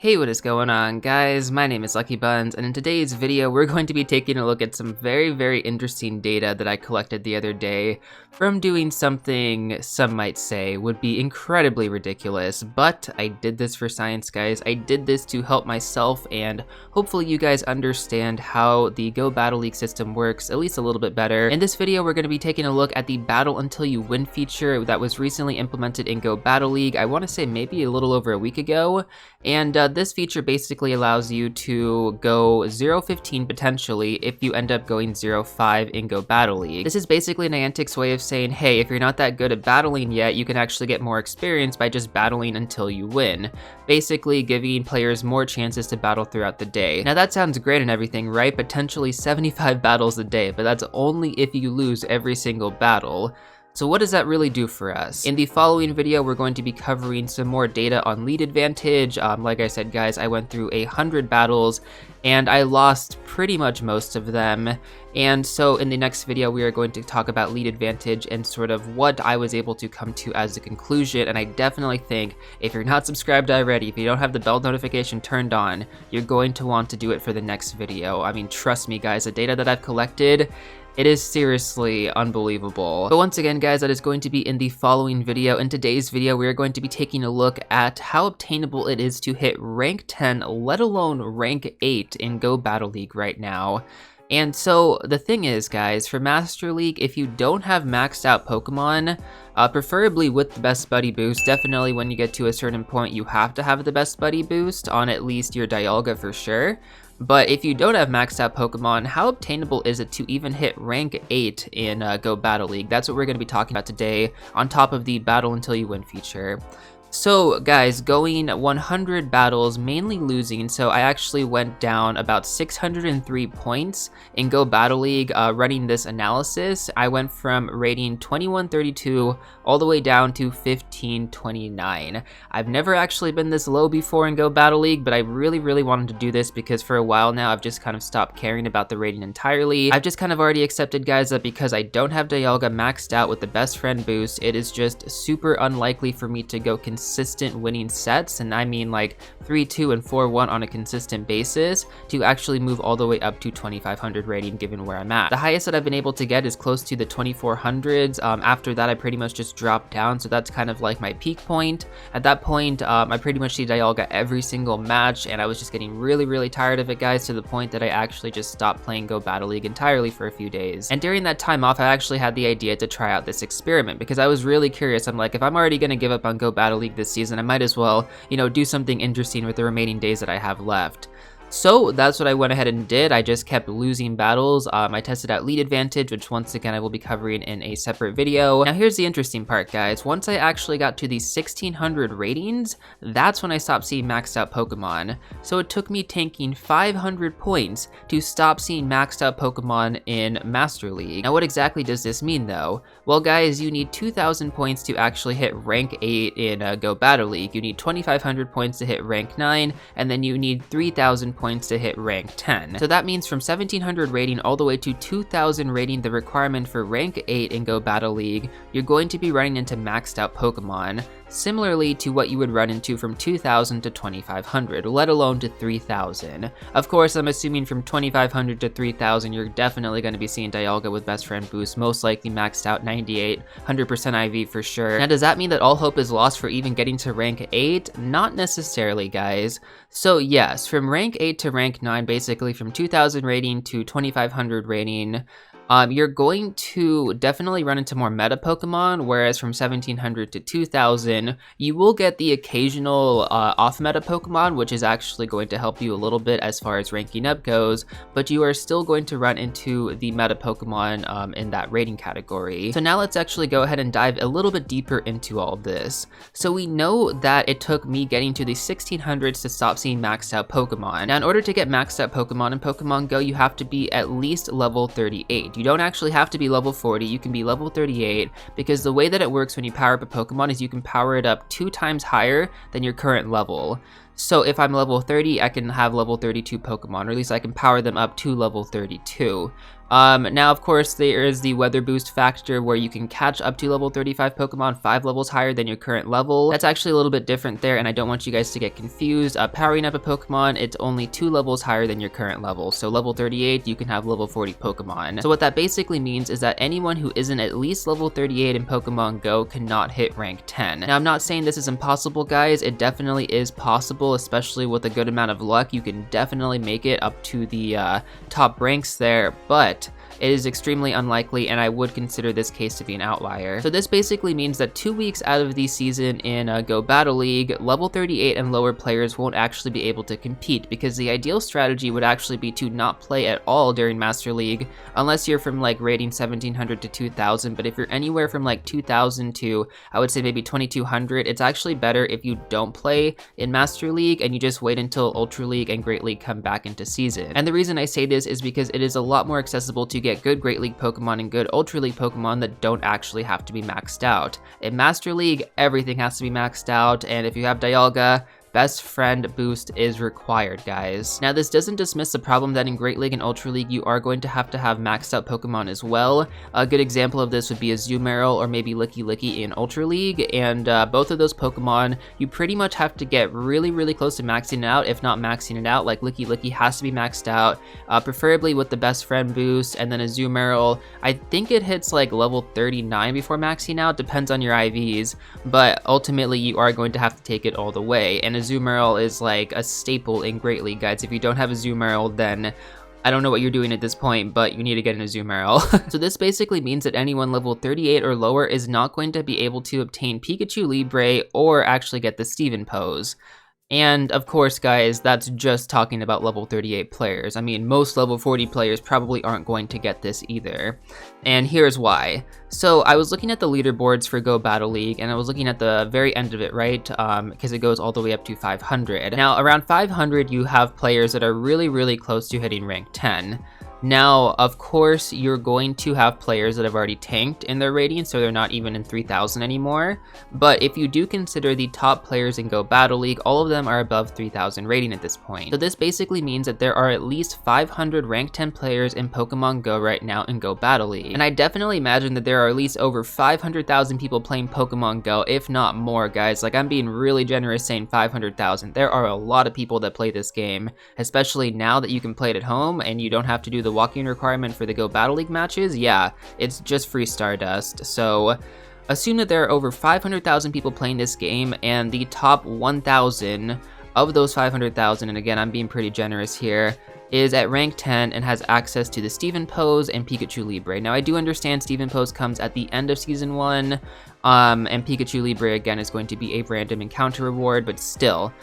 Hey, what is going on, guys? My name is LuckyBunz, and in today's video, we're going to be taking a look at some very interesting data that I collected the other day from doing something some might say would be incredibly ridiculous, but I did this for science, guys. I did this to help myself, and hopefully you guys understand how the Go Battle League system works, at least a little bit better. In this video, we're going to be taking a look at the Battle Until You Win feature that was recently implemented in Go Battle League. I want to say maybe a little over a week ago, and this feature basically allows you to go 0-15 potentially if you end up going 0-5 in Go Battle League. This is basically Niantic's way of saying, hey, if you're not that good at battling yet, you can actually get more experience by just battling until you win. Basically giving players more chances to battle throughout the day. Now that sounds great and everything, right? Potentially 75 battles a day, but that's only if you lose every single battle. So what does that really do for us? In the following video, we're going to be covering some more data on lead advantage. Like I said, guys, I went through 100 battles and I lost pretty much most of them. And so in the next video, we are going to talk about lead advantage and sort of what I was able to come to as a conclusion. And I definitely think if you're not subscribed already, if you don't have the bell notification turned on, you're going to want to do it for the next video. I mean, trust me, guys, the data that I've collected, it is seriously unbelievable. But once again, guys, that is going to be in the following video. In today's video, we are going to be taking a look at how obtainable it is to hit rank 10, let alone rank 8 in Go Battle League right now. And so the thing is, guys, for Master League, if you don't have maxed out Pokemon, preferably with the best buddy boost, definitely when you get to a certain point, you have to have the best buddy boost on at least your Dialga for sure. But if you don't have maxed out Pokemon, how obtainable is it to even hit rank 8 in Go Battle League? That's what we're going to be talking about today on top of the Battle Until You Win feature. So guys, going 100 battles, mainly losing, so I actually went down about 603 points in Go Battle League running this analysis. I went from rating 2132 all the way down to 1529. I've never actually been this low before in Go Battle League, but I really wanted to do this because for a while now I've just kind of stopped caring about the rating entirely. I've just kind of already accepted, guys, that because I don't have Dialga maxed out with the best friend boost, it is just super unlikely for me to go consistent winning sets, and I mean like 3-2 and 4-1 on a consistent basis, to actually move all the way up to 2500 rating given where I'm at. The highest that I've been able to get is close to the 2400s. After that I pretty much just dropped down, so that's kind of like my peak point. At that point I pretty much see Dialga every single match, and I was just getting really tired of it, guys, to the point that I actually just stopped playing Go Battle League entirely for a few days. And during that time off, I actually had the idea to try out this experiment because I was really curious. I'm like, if I'm already gonna give up on Go Battle League this season, I might as well, you know, do something interesting with the remaining days that I have left. So that's what I went ahead and did. I just kept losing battles. I tested out lead advantage, which once again I will be covering in a separate video. Now here's the interesting part, guys. Once I actually got to the 1600 ratings, that's when I stopped seeing maxed out Pokemon. So it took me tanking 500 points to stop seeing maxed out Pokemon in Master League. Now what exactly does this mean though? Well, guys, you need 2000 points to actually hit rank 8 in Go Battle League. You need 2500 points to hit rank 9, and then you need 3000 points to hit rank 10. So that means from 1700 rating all the way to 2000 rating, the requirement for rank 8 in Go Battle League, you're going to be running into maxed out Pokemon, similarly to what you would run into from 2000 to 2500, let alone to 3000. Of course, I'm assuming from 2500 to 3000, you're definitely going to be seeing Dialga with best friend boost, most likely maxed out 98, 100% IV for sure. Now, does that mean that all hope is lost for even getting to rank 8? Not necessarily, guys. So yes, from rank 8 to rank 9, basically from 2000 rating to 2500 rating, you're going to definitely run into more meta Pokemon, whereas from 1700 to 2000, you will get the occasional off-meta Pokemon, which is actually going to help you a little bit as far as ranking up goes, but you are still going to run into the meta Pokemon in that rating category. So now let's actually go ahead and dive a little bit deeper into all of this. So we know that it took me getting to the 1600s to stop seeing maxed out Pokemon. Now in order to get maxed out Pokemon in Pokemon Go, you have to be at least level 38. You don't actually have to be level 40, you can be level 38, because the way that it works when you power up a Pokemon is you can power it up 2 times higher than your current level. So if I'm level 30, I can have level 32 Pokemon, or at least I can power them up to level 32. Now, of course, there is the weather boost factor where you can catch up to level 35 Pokemon 5 levels higher than your current level. That's actually a little bit different there, and I don't want you guys to get confused. Powering up a Pokemon, it's only 2 levels higher than your current level. So level 38, you can have level 40 Pokemon. So what that basically means is that anyone who isn't at least level 38 in Pokemon Go cannot hit rank 10. Now, I'm not saying this is impossible, guys. It definitely is possible, especially with a good amount of luck. You can definitely make it up to the top ranks there, but it is extremely unlikely, and I would consider this case to be an outlier. So this basically means that 2 weeks out of the season in Go Battle League, level 38 and lower players won't actually be able to compete, because the ideal strategy would actually be to not play at all during Master League, unless you're from like rating 1700 to 2000, but if you're anywhere from like 2000 to, I would say maybe 2200, it's actually better if you don't play in Master League and you just wait until Ultra League and Great League come back into season. And the reason I say this is because it is a lot more accessible to get good Great League Pokemon and good Ultra League Pokemon that don't actually have to be maxed out. In Master League, everything has to be maxed out, and if you have Dialga, Best Friend boost is required, guys. Now, this doesn't dismiss the problem that in Great League and Ultra League, you are going to have maxed out Pokemon as well. A good example of this would be a Azumarill or maybe Licky in Ultra League, and both of those Pokemon, you pretty much have to get really close to maxing it out, if not maxing it out. Like Licky has to be maxed out, preferably with the Best Friend boost, and then Azumarill, I think it hits like level 39 before maxing out, depends on your IVs, but ultimately you are going to have to take it all the way, and Azumarill is like a staple in Great League, guys. If you don't have a Azumarill, then I don't know what you're doing at this point, but you need to get an Azumarill. So this basically means that anyone level 38 or lower is not going to be able to obtain Pikachu Libre or actually get the Steven pose. And of course, guys, that's just talking about level 38 players. I mean, most level 40 players probably aren't going to get this either. And here's why. So I was looking at the leaderboards for Go Battle League, and I was looking at the very end of it, right? Because it goes all the way up to 500. Now, around 500, you have players that are really close to hitting rank 10. Now, of course, you're going to have players that have already tanked in their rating, so they're not even in 3000 anymore. But if you do consider the top players in Go Battle League, all of them are above 3000 rating at this point. So this basically means that there are at least 500 rank 10 players in Pokemon Go right now in Go Battle League. And I definitely imagine that there are at least over 500,000 people playing Pokemon Go, if not more, guys. Like, I'm being really generous saying 500,000. There are a lot of people that play this game, especially now that you can play it at home and you don't have to do the walk-in requirement for the Go Battle League matches. Yeah, it's just free Stardust. So assume that there are over 500,000 people playing this game, and the top 1,000 of those 500,000, and again, I'm being pretty generous here, is at rank 10 and has access to the Steven pose and Pikachu Libre. Now, I do understand Steven pose comes at the end of Season 1, and Pikachu Libre, again, is going to be a random encounter reward, but still,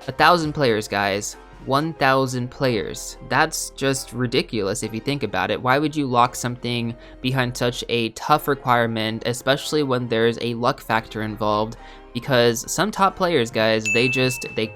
1,000 players, guys. 1,000 players. That's just ridiculous if you think about it. Why would you lock something behind such a tough requirement, especially when there's a luck factor involved? Because some top players, guys, they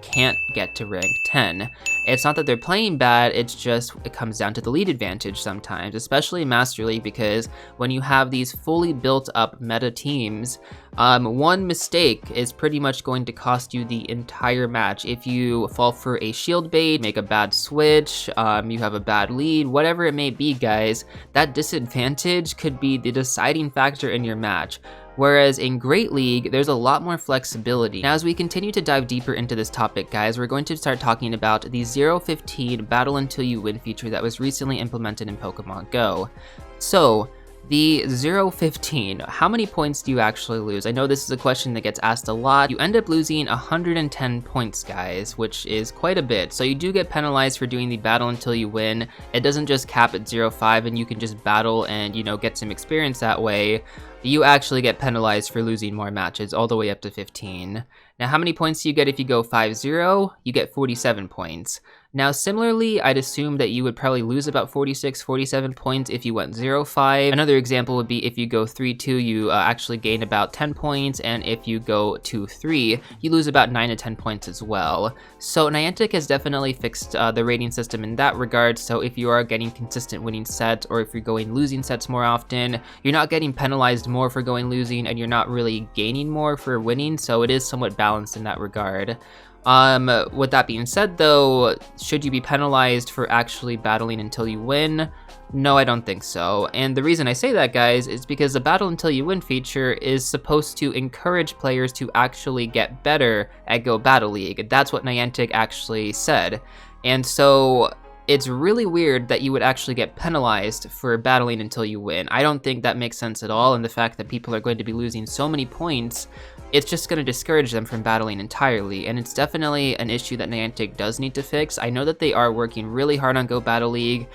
can't get to rank 10. It's not that they're playing bad, it's just it comes down to the lead advantage sometimes, especially in Master League, because when you have these fully built up meta teams, one mistake is pretty much going to cost you the entire match. If you fall for a shield bait, make a bad switch, you have a bad lead, whatever it may be, guys, that disadvantage could be the deciding factor in your match. Whereas in Great League, there's a lot more flexibility. Now, as we continue to dive deeper into this topic, guys, we're going to start talking about the 0-15 Battle Until You Win feature that was recently implemented in Pokemon Go. So, the 0-15, how many points do you actually lose? I know this is a question that gets asked a lot. You end up losing 110 points, guys, which is quite a bit. So you do get penalized for doing the Battle Until You Win. It doesn't just cap at 0-5 and you can just battle and, you know, get some experience that way. You actually get penalized for losing more matches, all the way up to 15. Now, how many points do you get if you go 5-0? You get 47 points. Now, similarly, I'd assume that you would probably lose about 46, 47 points if you went 0-5. Another example would be if you go 3-2, you actually gain about 10 points, and if you go 2-3, you lose about 9 to 10 points as well. So Niantic has definitely fixed the rating system in that regard, so if you are getting consistent winning sets, or if you're going losing sets more often, you're not getting penalized more for going losing, and you're not really gaining more for winning, so it is somewhat balanced in that regard. With that being said though, should you be penalized for actually battling until you win? No, I don't think so. And the reason I say that, guys, is because the battle until you win feature is supposed to encourage players to actually get better at Go Battle League. That's what Niantic actually said. And so it's really weird that you would actually get penalized for battling until you win. I don't think that makes sense at all, and the fact that people are going to be losing so many points, it's just going to discourage them from battling entirely, and it's definitely an issue that Niantic does need to fix. I know that they are working really hard on Go Battle League.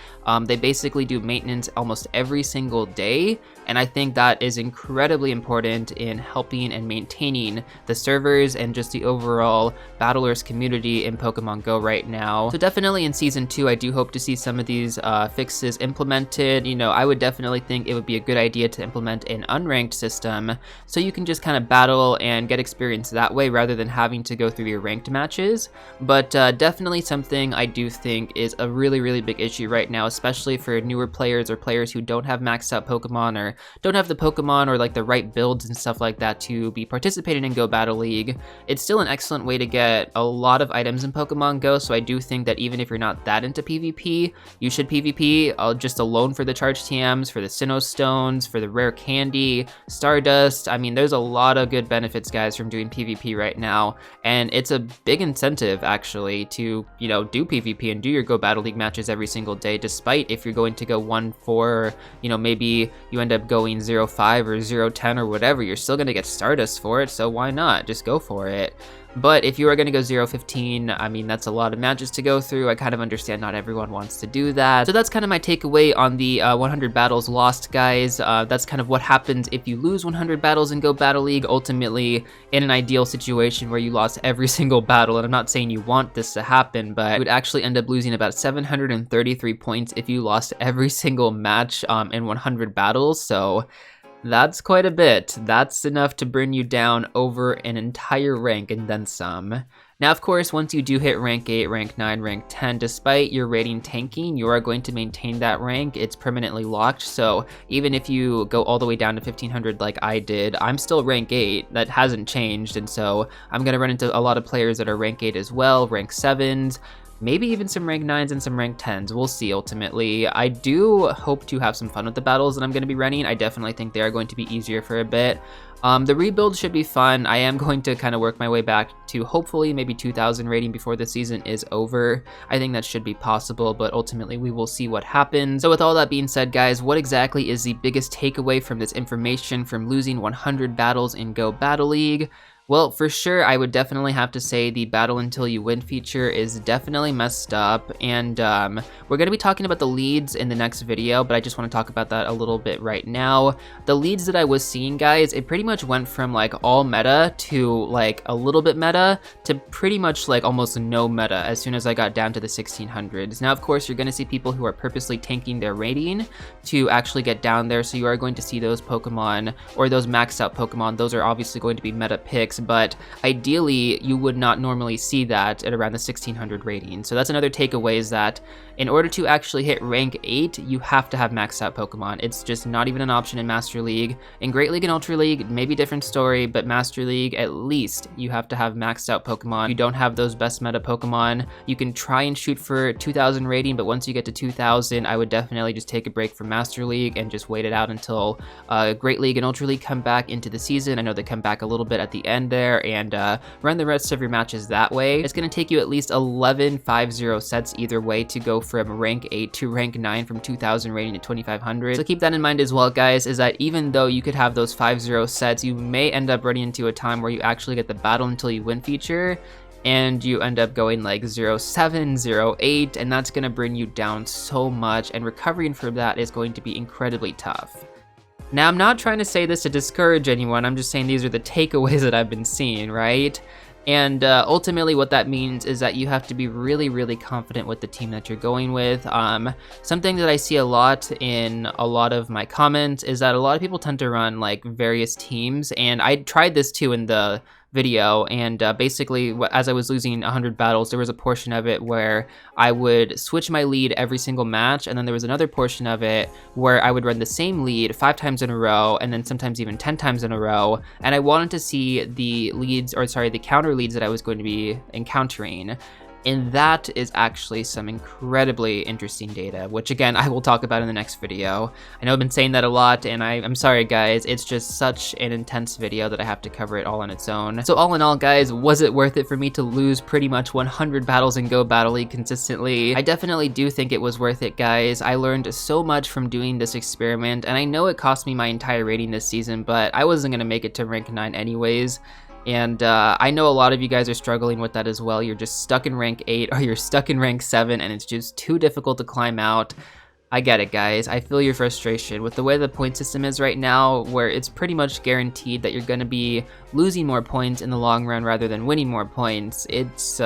They basically do maintenance almost every single day, and I think that is incredibly important in helping and maintaining the servers and just the overall battlers community in Pokemon Go right now. So definitely in Season 2, I do hope to see some of these fixes implemented. You know, I would definitely think it would be a good idea to implement an unranked system so you can just kind of battle and get experience that way rather than having to go through your ranked matches. But definitely something I do think is a really, really big issue right now, especially for newer players or players who don't have maxed out Pokemon or don't have the Pokemon or like the right builds and stuff like that to be participating in Go Battle League. It's still an excellent way to get a lot of items in Pokemon Go, so I do think that even if you're not that into PvP, you should PvP just alone for the charge TMs, for the Sinnoh Stones, for the rare candy, Stardust. I mean, there's a lot of good benefits, guys, from doing PvP right now, and it's a big incentive actually to, you know, do PvP and do your Go Battle League matches every single day, despite if you're going to go 1-4, or, you know, maybe you end up going 0-5 or 0-10 or whatever, you're still gonna get Stardust for it, so why not? Just go for it. But if you are going to go 0-15, I mean, that's a lot of matches to go through. I kind of understand not everyone wants to do that. So that's kind of my takeaway on the 100 battles lost, guys. That's kind of what happens if you lose 100 battles in Go Battle League. Ultimately, in an ideal situation where you lost every single battle, and I'm not saying you want this to happen, but you would actually end up losing about 733 points if you lost every single match in 100 battles. So that's quite a bit. That's enough to bring you down over an entire rank and then some. Now, of course, once you do hit rank 8, rank 9, rank 10, despite your rating tanking, you are going to maintain that rank. It's permanently locked, so even if you go all the way down to 1500 like I did, I'm still rank 8. That hasn't changed, and so I'm going to run into a lot of players that are rank 8 as well, rank 7s, maybe even some rank 9s and some rank 10s. We'll see ultimately. I do hope to have some fun with the battles that I'm going to be running. I definitely think they are going to be easier for a bit. The rebuild should be fun. I am going to kind of work my way back to hopefully maybe 2000 rating before the season is over. I think that should be possible, but ultimately we will see what happens. So with all that being said, guys, what exactly is the biggest takeaway from this information from losing 100 battles in Go Battle League? Well, for sure, I would definitely have to say the battle until you win feature is definitely messed up, and we're going to be talking about the leads in the next video, but I just want to talk about that a little bit right now. The leads that I was seeing, guys, it pretty much went from like all meta to like a little bit meta to pretty much like almost no meta as soon as I got down to the 1600s. Now, of course, you're going to see people who are purposely tanking their rating to actually get down there, so you are going to see those Pokemon or those maxed out Pokemon. Those are obviously going to be meta picks, but ideally you would not normally see that at around the 1600 rating. So that's another takeaway, is that in order to actually hit rank 8, you have to have maxed out Pokemon. It's just not even an option in Master League. In Great League and Ultra League, maybe different story, but Master League, at least you have to have maxed out Pokemon. If you don't have those best meta Pokemon, you can try and shoot for 2000 rating, but once you get to 2000, I would definitely just take a break from Master League and just wait it out until Great League and Ultra League come back into the season. I know they come back a little bit at the end there, and run the rest of your matches that way. It's going to take you at least 11 5-0 sets either way to go from rank 8 to rank 9 from 2000 rating to 2500. So keep that in mind as well, guys, is that even though you could have those 5-0 sets, you may end up running into a time where you actually get the battle until you win feature and you end up going like 0-7, 0-8, and that's going to bring you down so much, and recovering from that is going to be incredibly tough. Now, I'm not trying to say this to discourage anyone, I'm just saying these are the takeaways that I've been seeing, right? And ultimately what that means is that you have to be really, really confident with the team that you're going with. Something that I see a lot in a lot of my comments is that a lot of people tend to run like various teams, and I tried this too in the video, and basically as I was losing 100 battles, there was a portion of it where I would switch my lead every single match, and then there was another portion of it where I would run the same lead 5 times in a row, and then sometimes even 10 times in a row, and I wanted to see the counter leads that I was going to be encountering. And that is actually some incredibly interesting data, which again, I will talk about in the next video. I know I've been saying that a lot, and I'm sorry guys, it's just such an intense video that I have to cover it all on its own. So all in all guys, was it worth it for me to lose pretty much 100 battles in Go Battle League consistently? I definitely do think it was worth it, guys. I learned so much from doing this experiment, and I know it cost me my entire rating this season, but I wasn't gonna make it to rank 9 anyways. And I know a lot of you guys are struggling with that as well. You're just stuck in rank 8 or you're stuck in rank 7 and it's just too difficult to climb out. I get it, guys. I feel your frustration. With the way the point system is right now, where it's pretty much guaranteed that you're going to be losing more points in the long run rather than winning more points, it's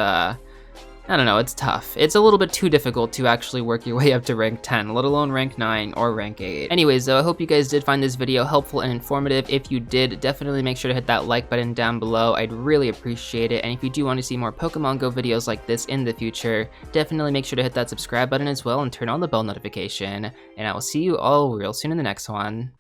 I don't know, it's tough. It's a little bit too difficult to actually work your way up to rank 10, let alone rank 9 or rank 8. Anyways, though, I hope you guys did find this video helpful and informative. If you did, definitely make sure to hit that like button down below. I'd really appreciate it. And if you do want to see more Pokemon Go videos like this in the future, definitely make sure to hit that subscribe button as well and turn on the bell notification. And I will see you all real soon in the next one.